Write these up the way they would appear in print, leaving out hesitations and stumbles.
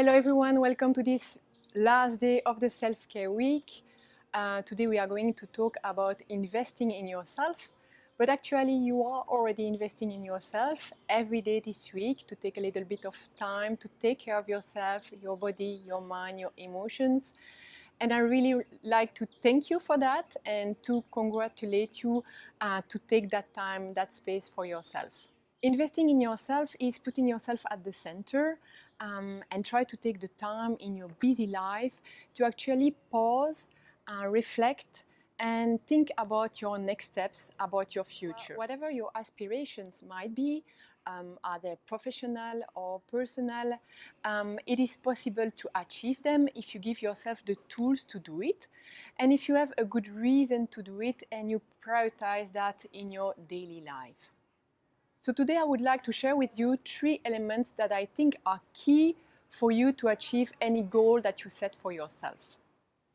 Hello everyone, welcome to this last day of the self-care week. Today we are going to talk about investing in yourself, but actually you are already investing in yourself every day this week to take a little bit of time to take care of yourself, your body, your mind, your emotions. And I really like to thank you for that and to congratulate you to take that time, that space for yourself. Investing in yourself is putting yourself at the center and try to take the time in your busy life to actually pause, reflect, and think about your next steps, about your future. Whatever your aspirations might be, are they professional or personal, it is possible to achieve them if you give yourself the tools to do it, and if you have a good reason to do it and you prioritize that in your daily life. So today I would like to share with you 3 elements that I think are key for you to achieve any goal that you set for yourself.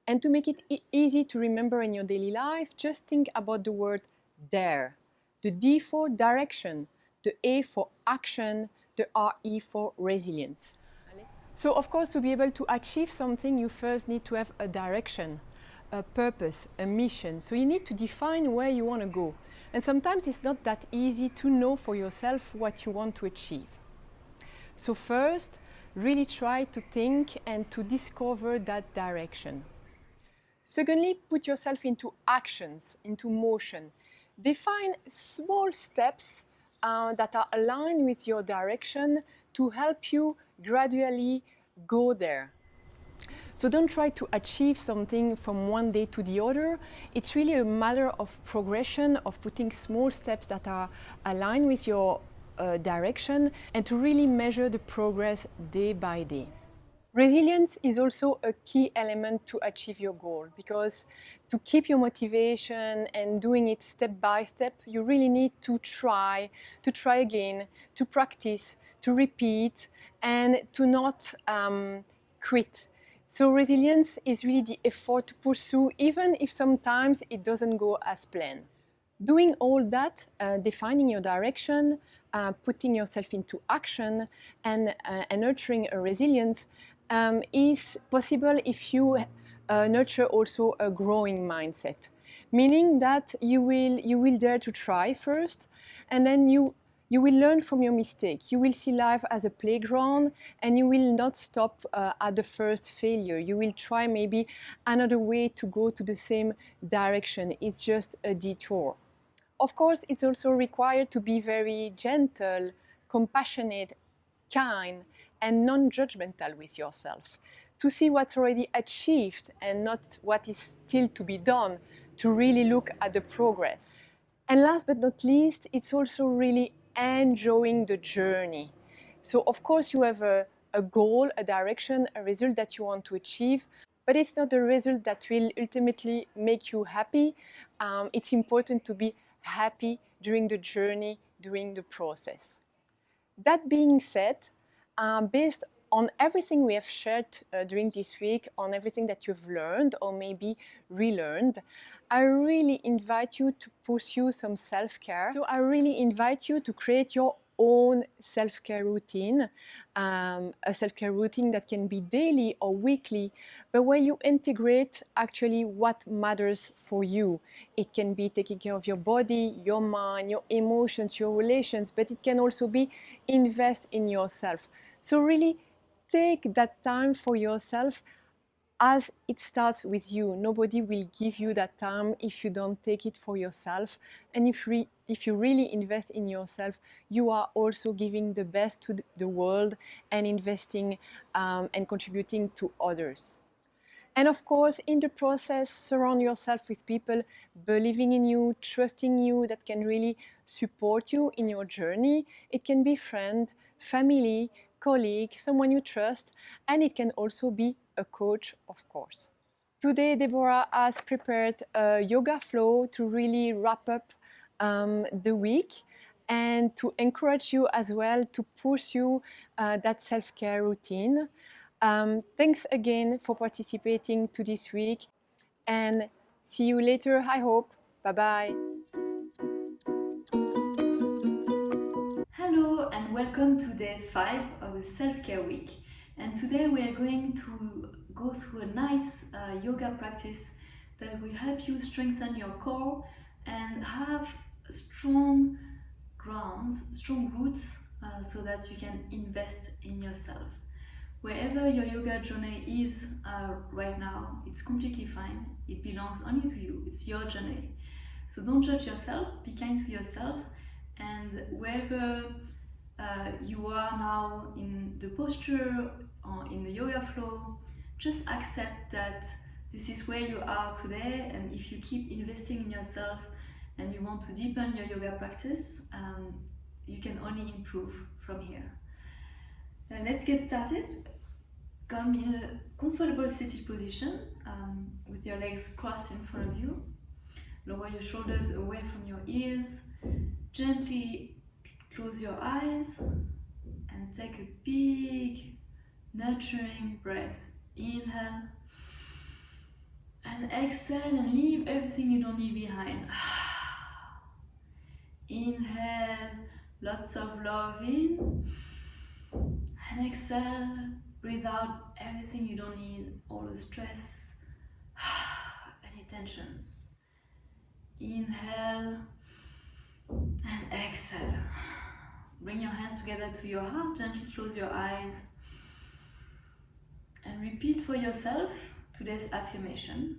And to make it easy to remember in your daily life, just think about the word DARE. The D for direction, the A for action, the RE for resilience. So of course, to be able to achieve something, you first need to have a direction, a purpose, a mission. So you need to define where you want to go. And sometimes it's not that easy to know for yourself what you want to achieve. So first, really try to think and to discover that direction. Secondly, put yourself into actions, into motion. Define small steps that are aligned with your direction to help you gradually go there. So don't try to achieve something from one day to the other. It's really a matter of progression, of putting small steps that are aligned with your direction and to really measure the progress day by day. Resilience is also a key element to achieve your goal, because to keep your motivation and doing it step by step, you really need to try again, to practice, to repeat, and to not quit. So resilience is really the effort to pursue, even if sometimes it doesn't go as planned. Doing all that, defining your direction, putting yourself into action, and nurturing a resilience is possible if you nurture also a growing mindset. Meaning that you will dare to try first, and then you will learn from your mistake. You will see life as a playground, and you will not stop at the first failure. You will try maybe another way to go to the same direction. It's just a detour. Of course, it's also required to be very gentle, compassionate, kind, and non-judgmental with yourself. To see what's already achieved and not what is still to be done, to really look at the progress. And last but not least, it's also really enjoying the journey. So of course you have a goal, a direction, a result that you want to achieve, but it's not the result that will ultimately make you happy. It's important to be happy during the journey, during the process. That being said, based on everything we have shared during this week, on everything that you've learned or maybe relearned, I really invite you to pursue some self-care. So I really invite you to create your own self-care routine, a self-care routine that can be daily or weekly, but where you integrate actually what matters for you. It can be taking care of your body, your mind, your emotions, your relations, but it can also be invest in yourself. So really take that time for yourself, as it starts with you. Nobody will give you that time if you don't take it for yourself. And if you really invest in yourself, you are also giving the best to the world and investing and contributing to others. And of course, in the process, surround yourself with people believing in you, trusting you, that can really support you in your journey. It can be friend, family, colleague, someone you trust, and it can also be a coach, of course. Today, Deborah has prepared a yoga flow to really wrap up the week and to encourage you as well to pursue that self-care routine. Thanks again for participating to this week, and see you later, I hope. Bye-bye. Hello and welcome to day 5 of the self-care week. And today we are going to go through a nice yoga practice that will help you strengthen your core and have strong grounds, strong roots, so that you can invest in yourself. Wherever your yoga journey is right now, it's completely fine. It belongs only to you. It's your journey. So don't judge yourself, be kind to yourself, and wherever you are now in the posture or in the yoga flow, just accept that this is where you are today, and if you keep investing in yourself and you want to deepen your yoga practice, you can only improve from here. Let's get started. Come in a comfortable seated position with your legs crossed in front of you. Lower your shoulders away from your ears. Gently close your eyes and take a big, nurturing breath. Inhale and exhale and leave everything you don't need behind. Inhale, lots of love in, and exhale, breathe out everything you don't need, all the stress, any tensions. Inhale and exhale. Bring your hands together to your heart, gently close your eyes, and repeat for yourself today's affirmation,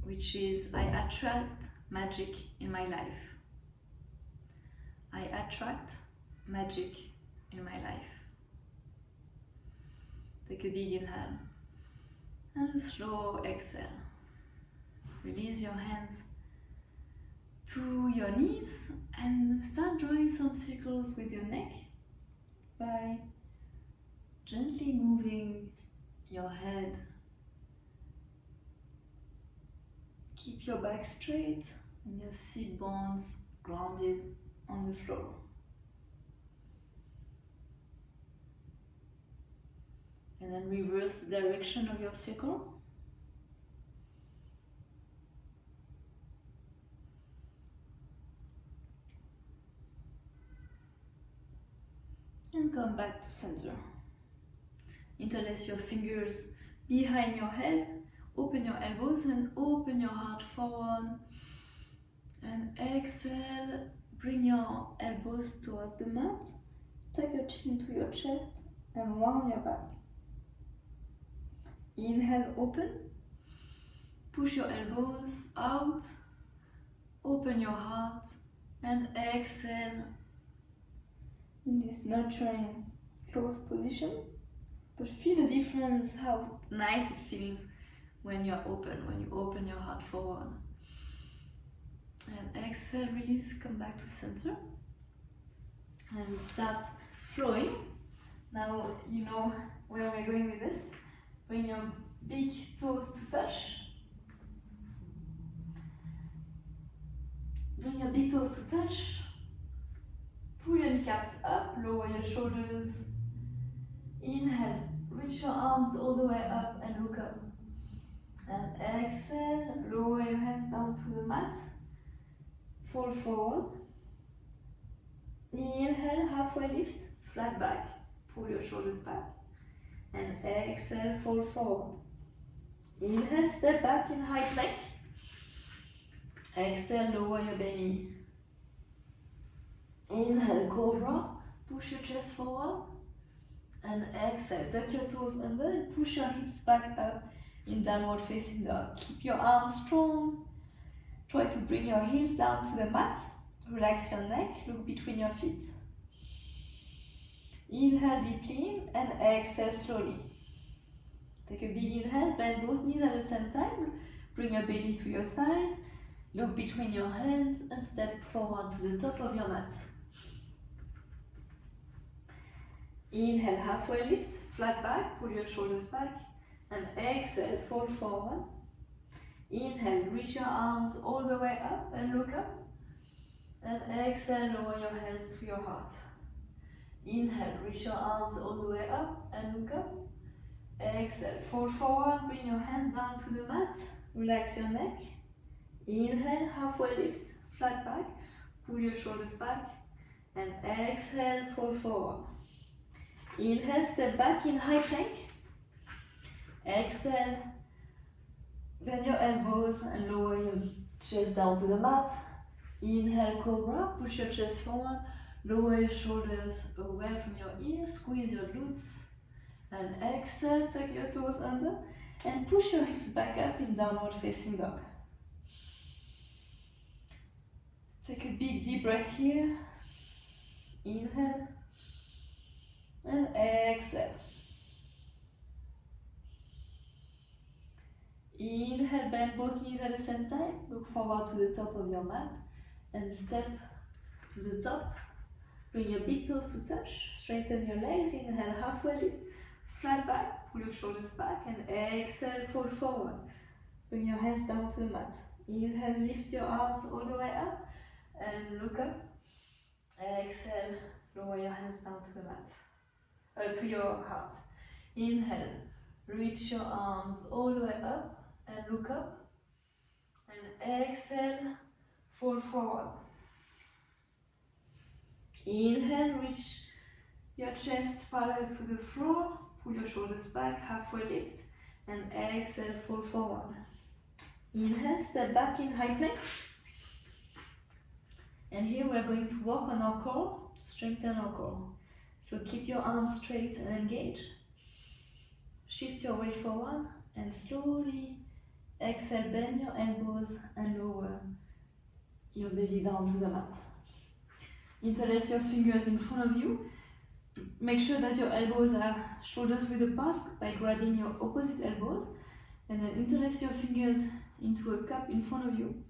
which is, I attract magic in my life. I attract magic in my life. Take a big inhale and a slow exhale. Release your hands to your knees and start drawing some circles with your neck by gently moving your head. Keep your back straight and your seat bones grounded on the floor. And then reverse the direction of your circle. And come back to center. Interlace your fingers behind your head. Open your elbows and open your heart forward. And exhale. Bring your elbows towards the mat. Take your chin to your chest and round your back. Inhale, open. Push your elbows out. Open your heart and exhale in this nurturing closed position. But feel the difference, how nice it feels when you're open, when you open your heart forward. And exhale, release, come back to center. And start flowing. Now you know where we're going with this. Bring your big toes to touch. Bring your big toes to touch. Pull your kneecaps up, lower your shoulders. Inhale, reach your arms all the way up and look up. And exhale, lower your hands down to the mat. Fall forward. Inhale, halfway lift, flat back. Pull your shoulders back. And exhale, fall forward. Inhale, step back in high plank. Exhale, lower your belly. Inhale, cobra. Push your chest forward. And exhale, tuck your toes under and push your hips back up in downward facing dog. Keep your arms strong. Try to bring your heels down to the mat. Relax your neck, look between your feet. Inhale deeply and exhale slowly. Take a big inhale, bend both knees at the same time. Bring your belly to your thighs. Look between your hands and step forward to the top of your mat. Inhale, halfway lift, flat back, pull your shoulders back. And exhale, fall forward. Inhale, reach your arms all the way up and look up. And exhale, lower your hands to your heart. Inhale, reach your arms all the way up and look up. Exhale, fall forward, bring your hands down to the mat. Relax your neck. Inhale, halfway lift, flat back. Pull your shoulders back. And exhale, fall forward. Inhale, step back in high plank. Exhale, bend your elbows and lower your chest down to the mat. Inhale, cobra, push your chest forward, lower your shoulders away from your ears, squeeze your glutes. And exhale, tuck your toes under and push your hips back up in downward facing dog. Take a big deep breath here. Inhale and exhale. Inhale, bend both knees at the same time. Look forward to the top of your mat and step to the top. Bring your big toes to touch. Straighten your legs. Inhale, halfway lift. Flat back. Pull your shoulders back and exhale, fold forward. Bring your hands down to the mat. Inhale, lift your arms all the way up and look up. Exhale, lower your hands down to the mat, to your heart. Inhale, reach your arms all the way up and look up. And exhale, fold forward. Inhale, reach your chest parallel to the floor. Pull your shoulders back, halfway lift. And exhale, fold forward. Inhale, step back in high plank. And here we're going to work on our core, to strengthen our core. So keep your arms straight and engaged. Shift your weight forward and slowly exhale, bend your elbows and lower your belly down to the mat. Interlace your fingers in front of you. Make sure that your elbows are shoulders width apart by grabbing your opposite elbows. And then interlace your fingers into a cup in front of you.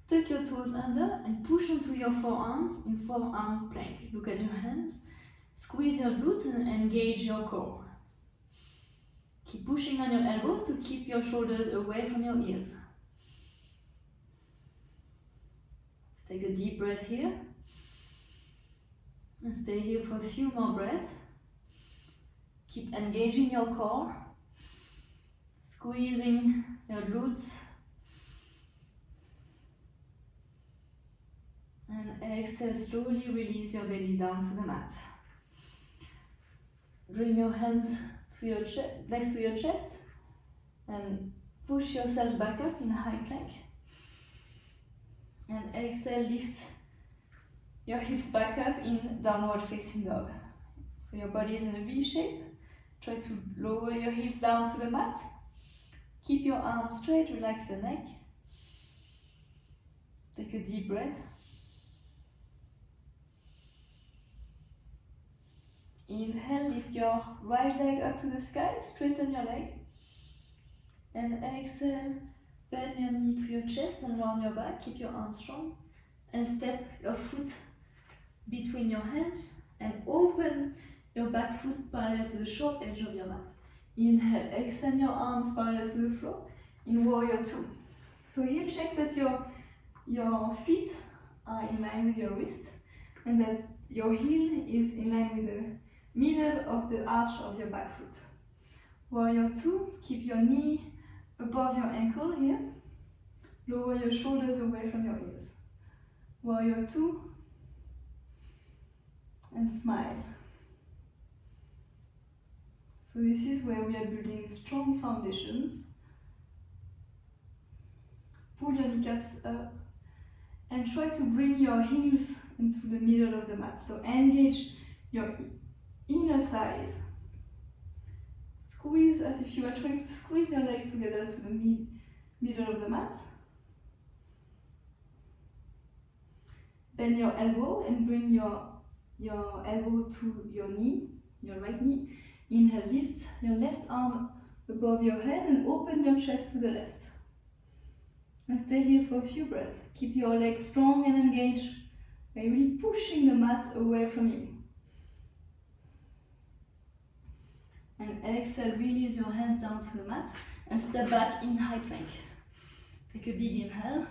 Tuck your toes under and push onto your forearms in forearm plank. Look at your hands. Squeeze your glutes and engage your core. Keep pushing on your elbows to keep your shoulders away from your ears. Take a deep breath here. And stay here for a few more breaths. Keep engaging your core. Squeezing your glutes. And exhale, slowly release your belly down to the mat. Bring your hands to your next to your chest and push yourself back up in high plank. And exhale, lift your hips back up in downward facing dog. So your body is in a V shape. Try to lower your hips down to the mat. Keep your arms straight, relax your neck. Take a deep breath. Inhale, lift your right leg up to the sky, straighten your leg. And exhale, bend your knee to your chest and round your back, keep your arms strong. And step your foot between your hands and open your back foot parallel to the short edge of your mat. Inhale, extend your arms parallel to the floor in warrior two. So here check that your feet are in line with your wrist and that your heel is in line with the middle of the arch of your back foot. Warrior two, keep your knee above your ankle here. Lower your shoulders away from your ears. Warrior two, and smile. So this is where we are building strong foundations. Pull your kneecaps up and try to bring your heels into the middle of the mat. So engage your inner thighs. Squeeze as if you are trying to squeeze your legs together to the middle of the mat. Bend your elbow and bring your elbow to your knee, your right knee. Inhale, lift your left arm above your head and open your chest to the left. And stay here for a few breaths. Keep your legs strong and engaged by really pushing the mat away from you. And exhale, release your hands down to the mat and step back in high plank. Take a big inhale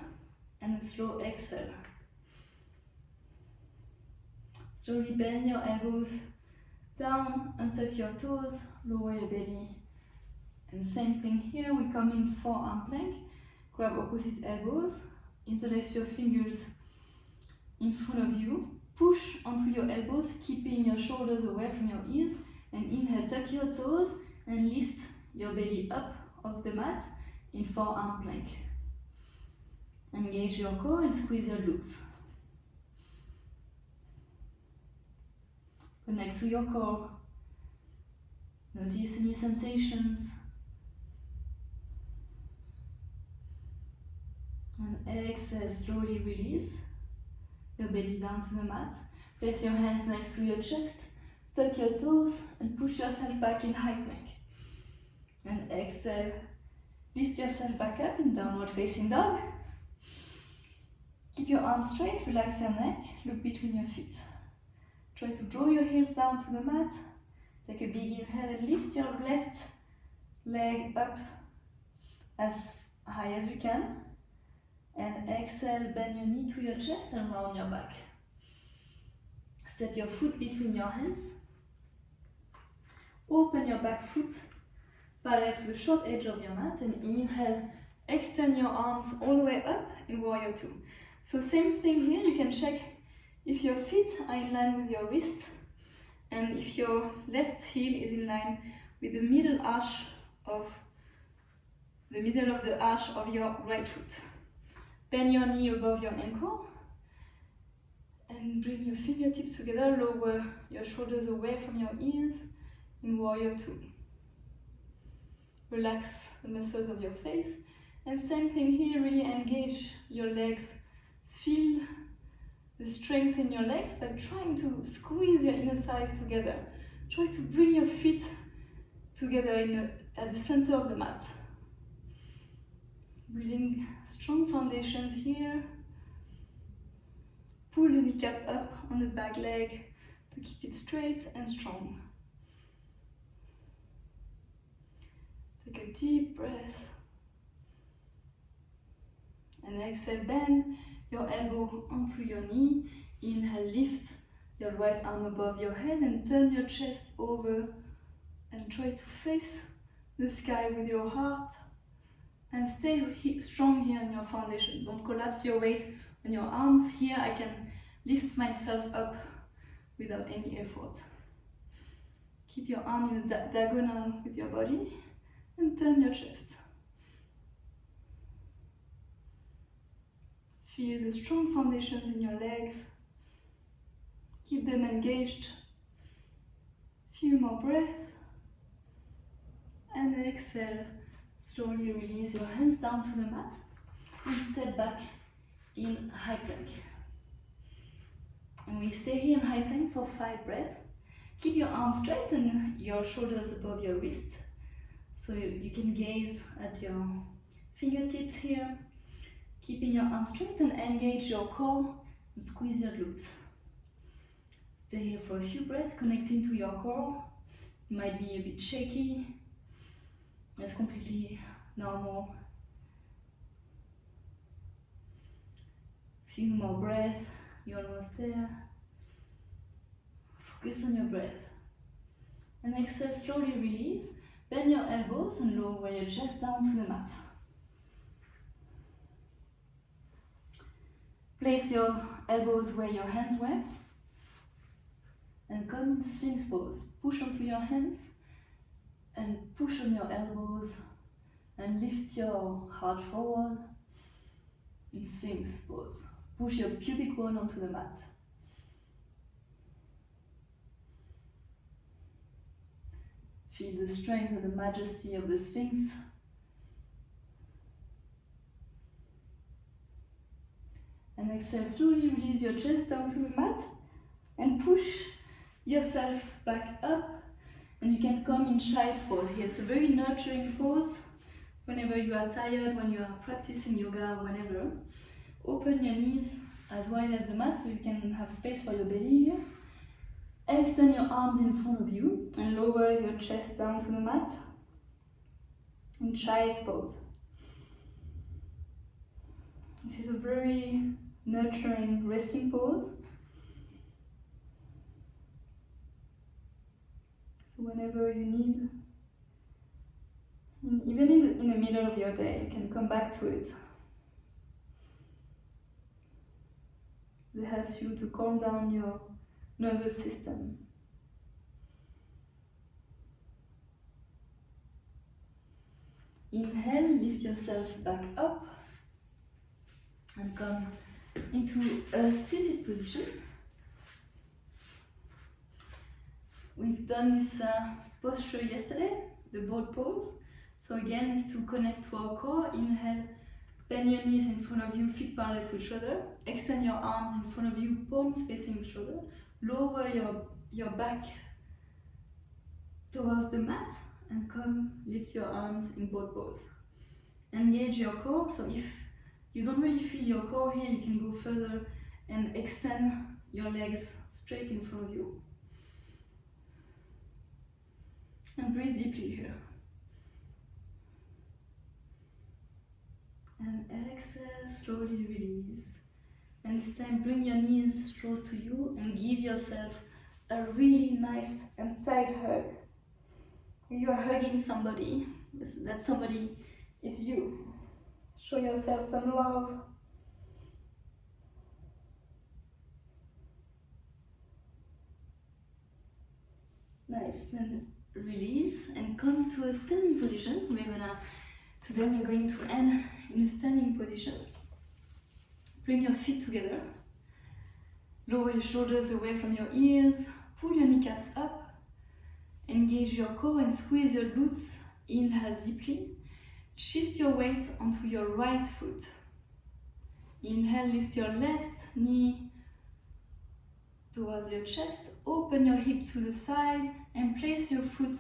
and a slow exhale. Slowly bend your elbows down, untuck your toes, lower your belly. And same thing here, we come in forearm plank. Grab opposite elbows, interlace your fingers in front of you. Push onto your elbows, keeping your shoulders away from your ears. And inhale, tuck your toes and lift your belly up off the mat in forearm plank. Engage your core and squeeze your glutes. Connect to your core. Notice any sensations. And exhale, slowly release your belly down to the mat. Place your hands next to your chest. Tuck your toes and push yourself back in high plank. And exhale, lift yourself back up in downward facing dog. Keep your arms straight, relax your neck, look between your feet. Try to draw your heels down to the mat. Take a big inhale and lift your left leg up as high as you can. And exhale, bend your knee to your chest and round your back. Step your foot between your hands. Open your back foot parallel to the short edge of your mat and inhale, extend your arms all the way up in warrior two. So same thing here, you can check if your feet are in line with your wrist and if your left heel is in line with the middle of the arch of your right foot. Bend your knee above your ankle and bring your fingertips together, lower your shoulders away from your ears in warrior two. Relax the muscles of your face and same thing here, really engage your legs. Feel the strength in your legs by trying to squeeze your inner thighs together. Try to bring your feet together at the center of the mat. Building strong foundations here. Pull the kneecap up on the back leg to keep it straight and strong. Take a deep breath. And exhale, bend your elbow onto your knee. Inhale, lift your right arm above your head and turn your chest over and try to face the sky with your heart. And stay strong here on your foundation. Don't collapse your weight on your arms. Here I can lift myself up without any effort. Keep your arm in a diagonal with your body and turn your chest. Feel the strong foundations in your legs. Keep them engaged. Few more breaths. And exhale. Slowly release your hands down to the mat and step back in high plank. And we stay here in high plank for 5 breaths. Keep your arms straight and your shoulders above your wrist. So you can gaze at your fingertips here. Keeping your arms straight and engage your core and squeeze your glutes. Stay here for a few breaths, connecting to your core. You might be a bit shaky. That's completely normal. Few more breaths, you're almost there. Focus on your breath. And exhale, slowly release. Bend your elbows and lower your chest down to the mat. Place your elbows where your hands were. And come in Sphinx pose. Push onto your hands. And push on your elbows and lift your heart forward in Sphinx pose. Push your pubic bone onto the mat. Feel the strength and the majesty of the Sphinx. And exhale, slowly release your chest down to the mat and push yourself back up. And you can come in child's pose here. It's a very nurturing pose. Whenever you are tired, when you are practicing yoga, whenever, open your knees as wide as the mat so you can have space for your belly here. Extend your arms in front of you and lower your chest down to the mat in child's pose. This is a very nurturing resting pose. Whenever you need, even in the middle of your day, you can come back to it. It helps you to calm down your nervous system. Inhale, lift yourself back up and come into a seated position. We've done this posture yesterday, the boat pose. So again, is to connect to our core. Inhale, bend your knees in front of you, feet parallel to each other. Extend your arms in front of you, palms facing each other. Lower your back towards the mat and come lift your arms in boat pose. Engage your core. So if you don't really feel your core here, you can go further and extend your legs straight in front of you. And breathe deeply here. And exhale, slowly release. And this time bring your knees close to you and give yourself a really nice and tight hug. You are hugging somebody, that somebody is you. Show yourself some love. Nice, then release and come to a standing position. Today we're going to end in a standing position. Bring your feet together. Lower your shoulders away from your ears. Pull your kneecaps up. Engage your core and squeeze your glutes. Inhale deeply. Shift your weight onto your right foot. Inhale, lift your left knee towards your chest. Open your hip to the side and place your foot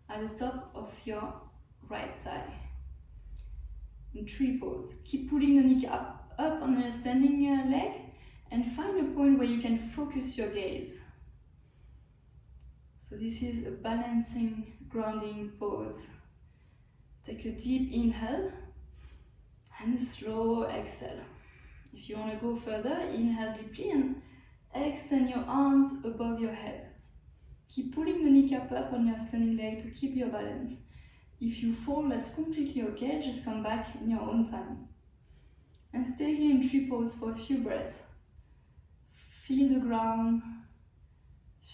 at the top of your right thigh. In tree pose. Keep pulling the kneecap up on your standing leg and find a point where you can focus your gaze. So this is a balancing, grounding pose. Take a deep inhale and a slow exhale. If you want to go further, inhale deeply and extend your arms above your head. Keep pulling the kneecap up on your standing leg to keep your balance. If you fall, that's completely okay, just come back in your own time. And stay here in tree pose for a few breaths. Feel the ground,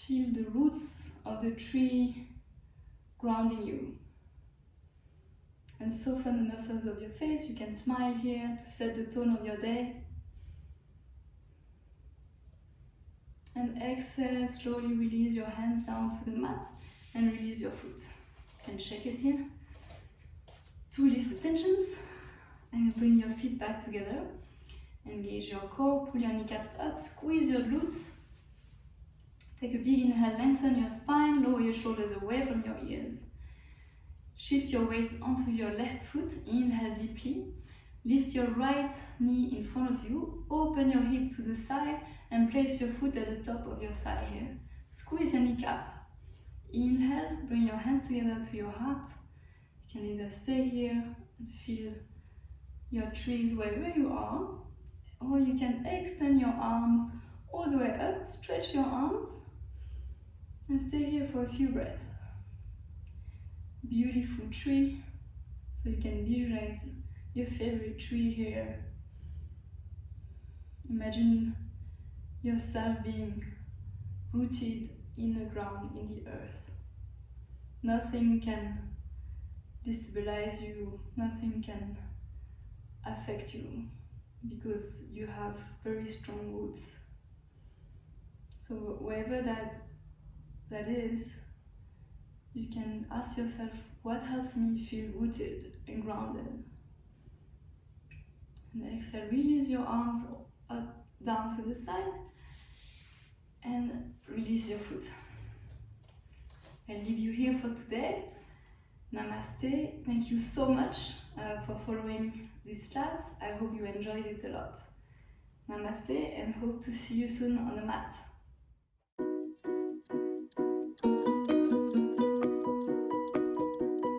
feel the roots of the tree grounding you. And soften the muscles of your face. You can smile here to set the tone of your day. And exhale, slowly release your hands down to the mat and release your foot. You can shake it here to release the tensions and bring your feet back together. Engage your core, pull your kneecaps up, squeeze your glutes. Take a big inhale, lengthen your spine, lower your shoulders away from your ears. Shift your weight onto your left foot, inhale deeply. Lift your right knee in front of you, open your hip to the side and place your foot at the top of your thigh here. Squeeze your kneecap. Inhale, bring your hands together to your heart. You can either stay here and feel your trees wherever you are, or you can extend your arms all the way up, stretch your arms and stay here for a few breaths. Beautiful tree, so you can visualize your favorite tree here. Imagine yourself being rooted in the ground, in the earth. Nothing can destabilize you, nothing can affect you because you have very strong roots. So wherever that is, you can ask yourself, what helps me feel rooted and grounded? And exhale, release your arms up, down to the side and release your foot. I'll leave you here for today. Namaste. Thank you so much for following this class. I hope you enjoyed it a lot. Namaste and hope to see you soon on the mat.